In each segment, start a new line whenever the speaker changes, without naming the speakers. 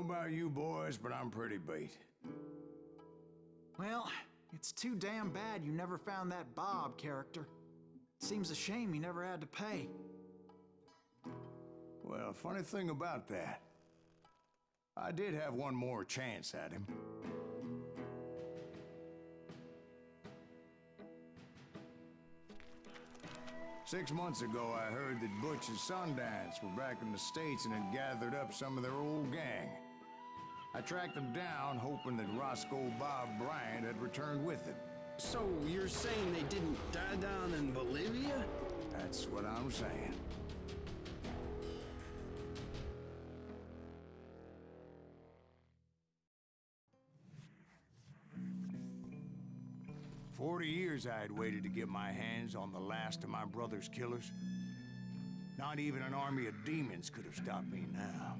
about you boys, but I'm pretty beat.
Well, it's too damn bad you never found that Bob character. Seems a shame you never had to pay.
Well, funny thing about that, I did have one more chance at him. Six months ago, I heard that Butch and Sundance were back in the States and had gathered up some of their old gang. I tracked them down, hoping that Roscoe Bob Bryant had returned with them.
So you're saying they didn't die down in Bolivia?
That's what I'm saying. For 40 years I had waited to get my hands on the last of my brother's killers. Not even an army of demons could have stopped me now.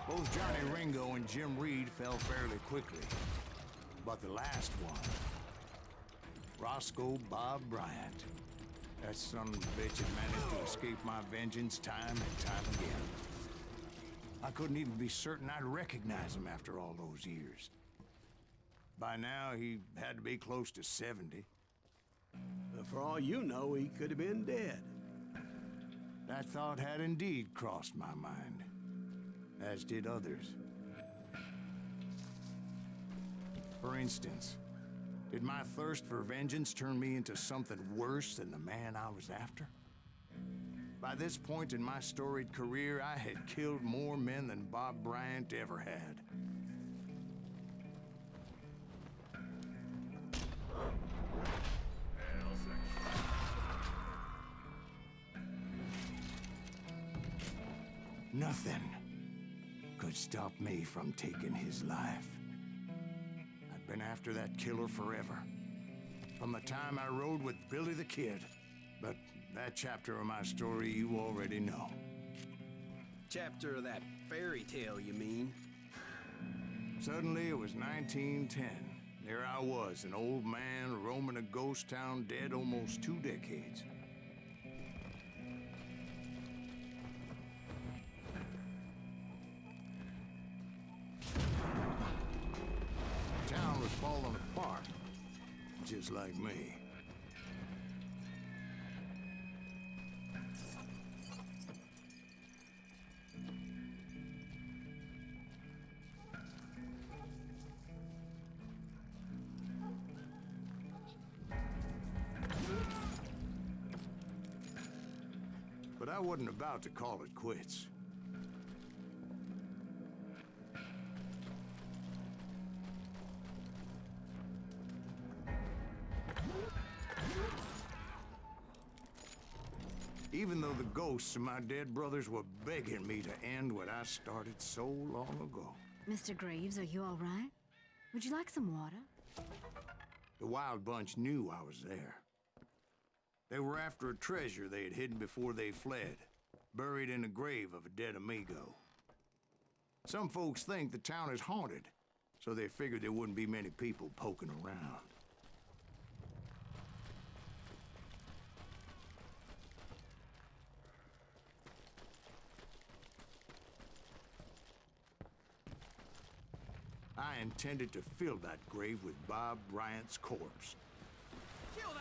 Both Johnny Ringo and Jim Reed fell fairly quickly. But the last one, Roscoe Bob Bryant, that son of a bitch had managed to escape my vengeance time and time again. I couldn't even be certain I'd recognize him after all those years. By now, he had to be close to 70.
For all you know, he could have been dead.
That thought had indeed crossed my mind, as did others. For instance, did my thirst for vengeance turn me into something worse than the man I was after? By this point in my storied career, I had killed more men than Bob Bryant ever had. Nothing could stop me from taking his life. I've been after that killer forever. From the time I rode with Billy the Kid. But that chapter of my story you already know.
Chapter of that fairy tale, you mean?
Suddenly it was 1910. There I was, an old man roaming a ghost town dead almost 2 decades. The town was falling apart, just like me. But I wasn't about to call it quits. Even though the ghosts of my dead brothers were begging me to end what I started so long ago.
Mr. Graves, are you all right? Would you like some water?
The Wild Bunch knew I was there. They were after a treasure they had hidden before they fled, buried in the grave of a dead amigo. Some folks think the town is haunted, so they figured there wouldn't be many people poking around. I intended to fill that grave with Bob Bryant's corpse.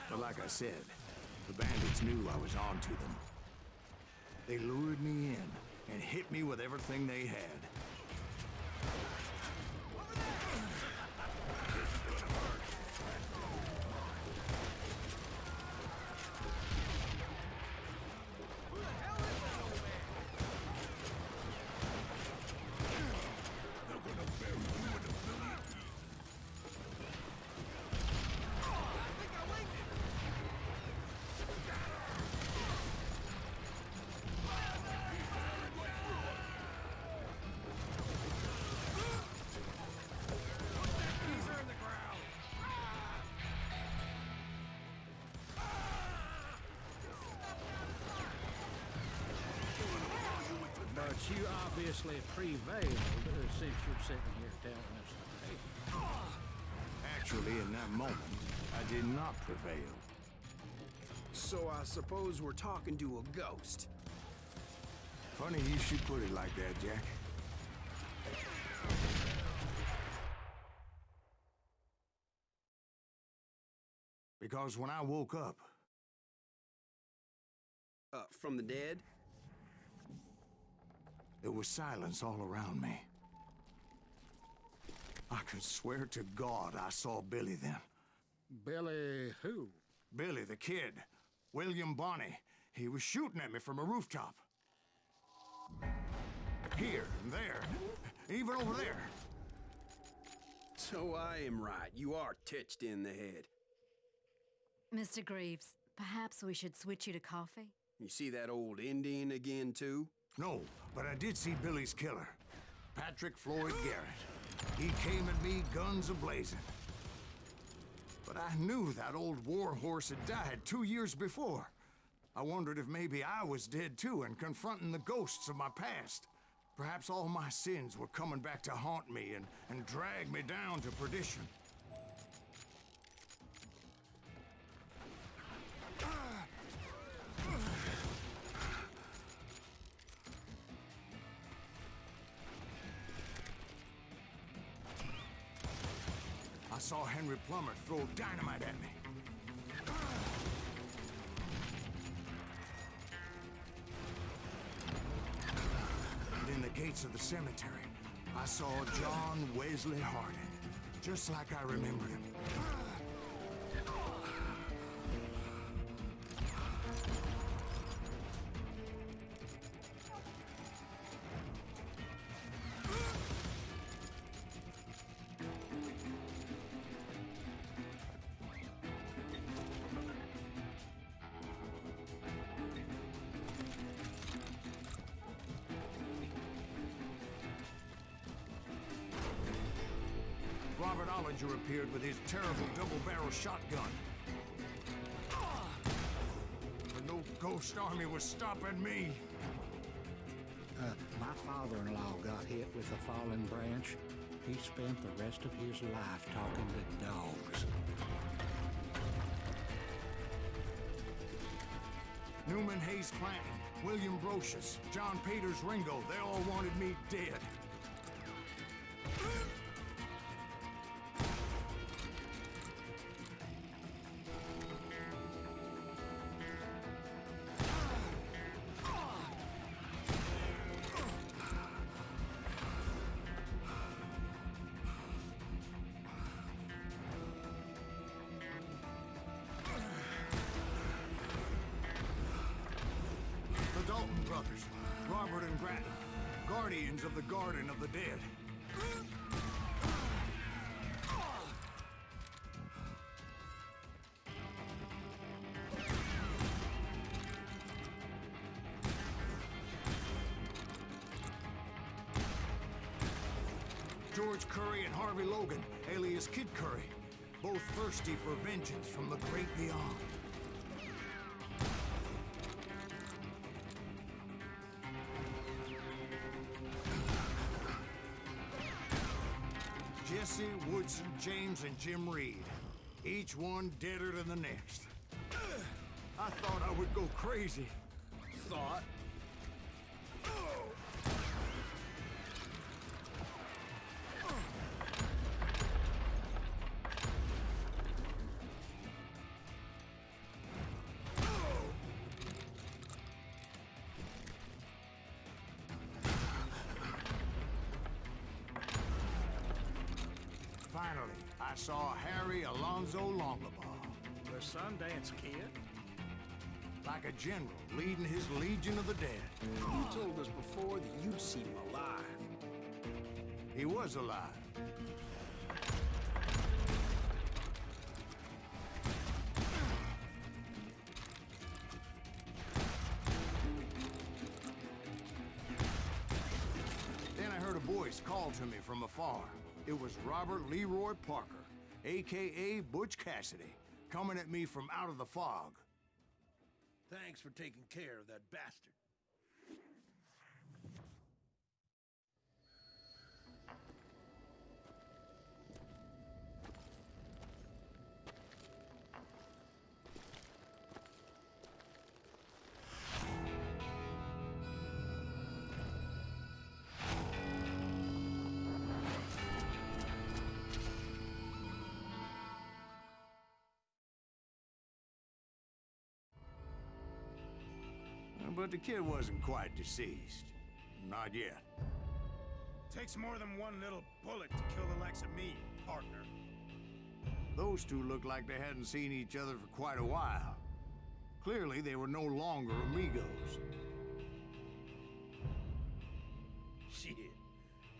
But like I said, the bandits knew I was on to them. They lured me in and hit me with everything they had.
you obviously prevailed since you're sitting here telling us the tale.
Actually, in that moment, I did not prevail.
So I suppose we're talking to a ghost.
Funny you should put it like that, Jack. Because when I woke up,
From the dead?
there was silence all around me. I could swear to God I saw Billy then.
Billy who?
Billy, the kid. William Bonney. He was shooting at me from a rooftop. Here and there. Even over there.
So I am right. You are titched in the head.
Mr. Greaves, perhaps we should switch you to coffee?
You see that old Indian again, too?
No, but I did see Billy's killer. Patrick Floyd Garrett. He came at me guns a-blazing. But I knew that old war horse had died 2 years before. I wondered if maybe I was dead too and confronting the ghosts of my past. Perhaps all my sins were coming back to haunt me and drag me down to perdition. I saw Henry Plummer throw dynamite at me. And in the gates of the cemetery, I saw John Wesley Harding, just like I remembered him. Robert Ollinger appeared with his terrible double-barrel shotgun. But no ghost army was stopping me.
My father-in-law got hit with a fallen branch. He spent the rest of his life talking to dogs.
Newman Hayes Clanton, William Brocious, John Peters Ringo, they all wanted me dead. The Dalton brothers, Robert and Grattan, guardians of the Garden of the Dead. George Curry and Harvey Logan, alias Kid Curry, both thirsty for vengeance from the great beyond. Jesse, Woodson, James, and Jim Reed. Each one deader than the next. I thought I would go crazy.
Thought?
Finally, I saw Harry Alonzo Longabaugh.
The Sundance Kid?
Like a general leading his Legion of the Dead.
You told us before that you'd seen him alive.
He was alive. Then I heard a voice call to me from afar. It was Robert Leroy Parker, a.k.a. Butch Cassidy, coming at me from out of the fog.
Thanks for taking care of that bastard.
but the kid wasn't quite deceased. Not yet.
Takes more than one little bullet to kill the likes of me, partner.
Those two looked like they hadn't seen each other for quite a while. Clearly, they were no longer amigos.
Shit.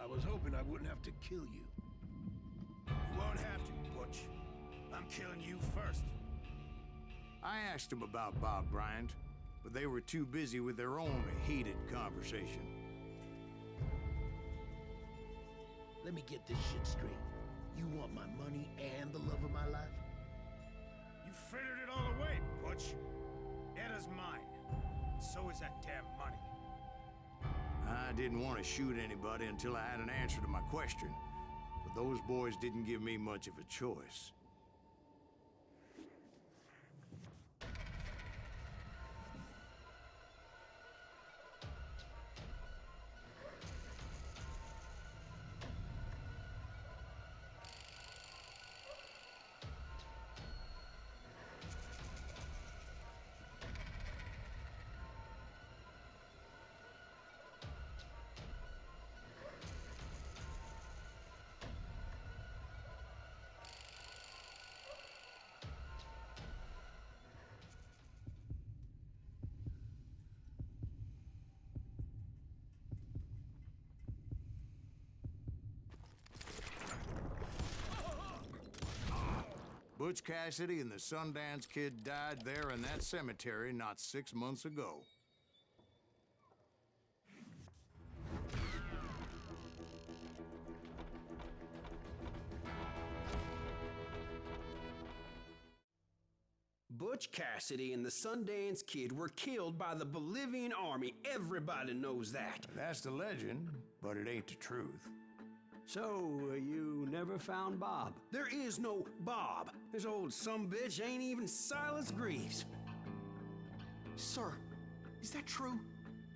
I was hoping I wouldn't have to kill you. You won't have to, Butch. I'm killing you first.
I asked them about Bob Bryant, but they were too busy with their own heated conversation.
Let me get this shit straight. You want my money and the love of my life?
You frittered it all away, Butch. Eda's mine. So is that damn money.
I didn't want to shoot anybody until I had an answer to my question, but those boys didn't give me much of a choice. Butch Cassidy and the Sundance Kid died there in that cemetery not 6 months ago.
Butch Cassidy and the Sundance Kid were killed by the Bolivian army. Everybody knows that.
That's the legend, but it ain't the truth.
So, you never found Bob?
There is no Bob. This old sumbitch ain't even Silas Greaves.
Sir, is that true?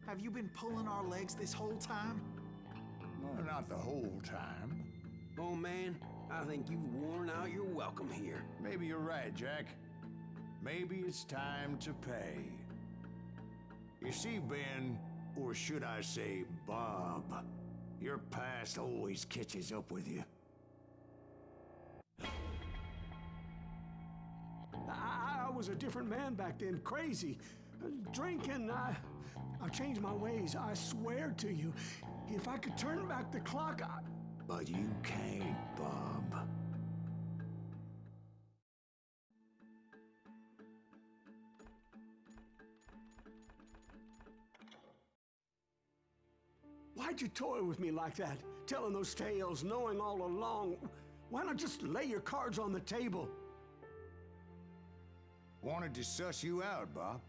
Have you been pulling our legs this whole time?
Well, not the whole time.
Oh man, I think you've worn out your welcome here.
Maybe you're right, Jack. Maybe it's time to pay. You see, Ben, or should I say Bob, your past always catches up with you.
I was a different man back then, crazy. Drinking, I've changed my ways, I swear to you. If I could turn back the clock,
But you can't, Bob.
Why'd you toy with me like that? Telling those tales, knowing all along. Why not just lay your cards on the table?
Wanted to suss you out, Bob.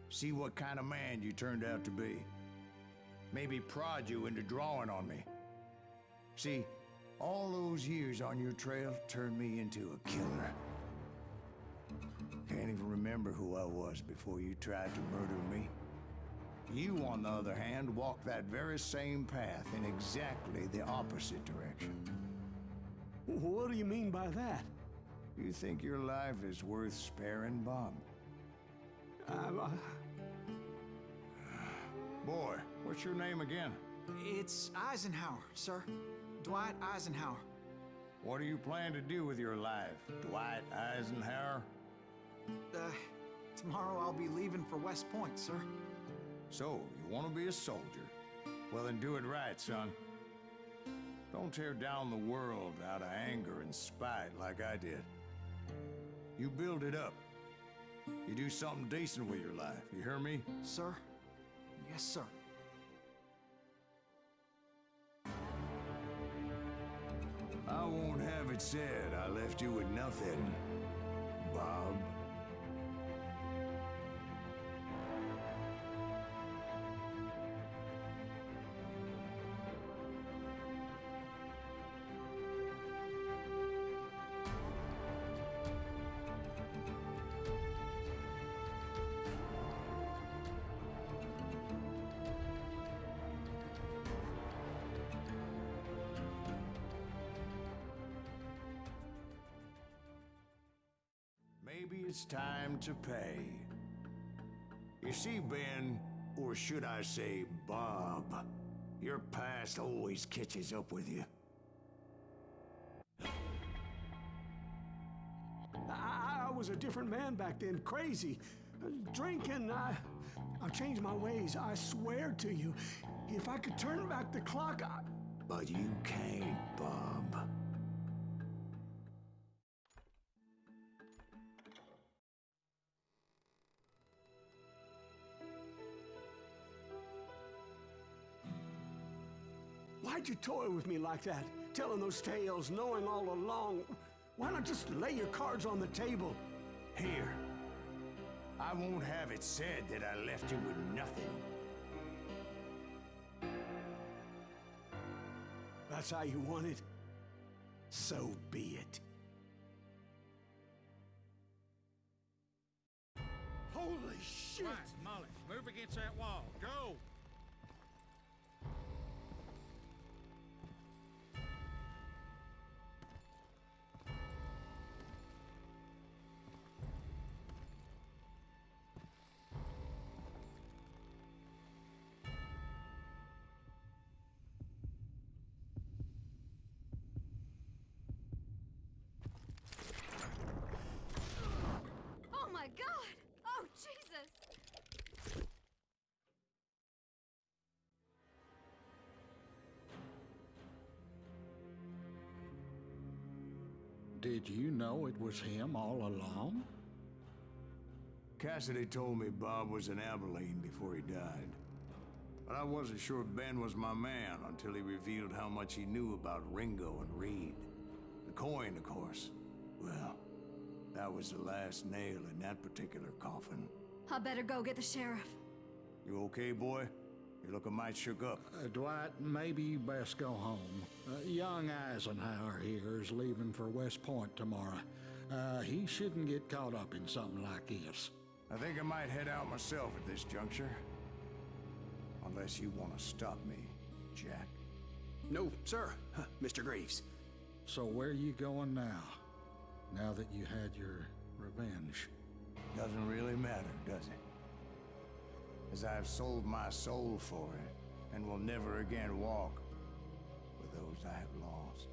See what kind of man you turned out to be. Maybe prod you into drawing on me. See, all those years on your trail turned me into a killer. Can't even remember who I was before you tried to murder me. You, on the other hand, walked that very same path in exactly the opposite direction.
What do you mean by that?
You think your life is worth sparing, Bob? Boy, what's your name again?
It's Eisenhower, sir. Dwight Eisenhower.
What do you plan to do with your life, Dwight Eisenhower?
Tomorrow I'll be leaving for West Point, sir.
So, you want to be a soldier? Well, then do it right, son. Don't tear down the world out of anger and spite like I did. You build it up. You do something decent with your life, you hear me?
Sir? Yes, sir.
I won't have it said I left you with nothing, Bob. Maybe it's time to pay. You see, Ben, or should I say Bob, your past always catches up with you.
I was a different man back then, crazy. Drinking, I've changed my ways, I swear to you. If I could turn back the clock,
But you can't, Bob.
Why'd you toy with me like that? Telling those tales, knowing all along. Why not just lay your cards on the table?
Here. I won't have it said that I left you with nothing.
That's how you want it? So be it. Holy shit!
Right, Molly, move against that wall. Go!
Oh my God! Oh, Jesus!
Did you know it was him all along?
Cassidy told me Bob was in Abilene before he died. But I wasn't sure Ben was my man until he revealed how much he knew about Ringo and Reed. The coin, of course. Well, that was the last nail in that particular coffin.
I better go get the sheriff.
You okay, boy? You're looking mighty shook up.
Dwight, maybe you best go home. Young Eisenhower here is leaving for West Point tomorrow. He shouldn't get caught up in something like this.
I think I might head out myself at this juncture. Unless you want to stop me, Jack.
No, sir, Mr. Graves.
So where you going now? Now that you had your revenge?
Doesn't really matter, does it? As I've sold my soul for it, and will never again walk with those I have lost.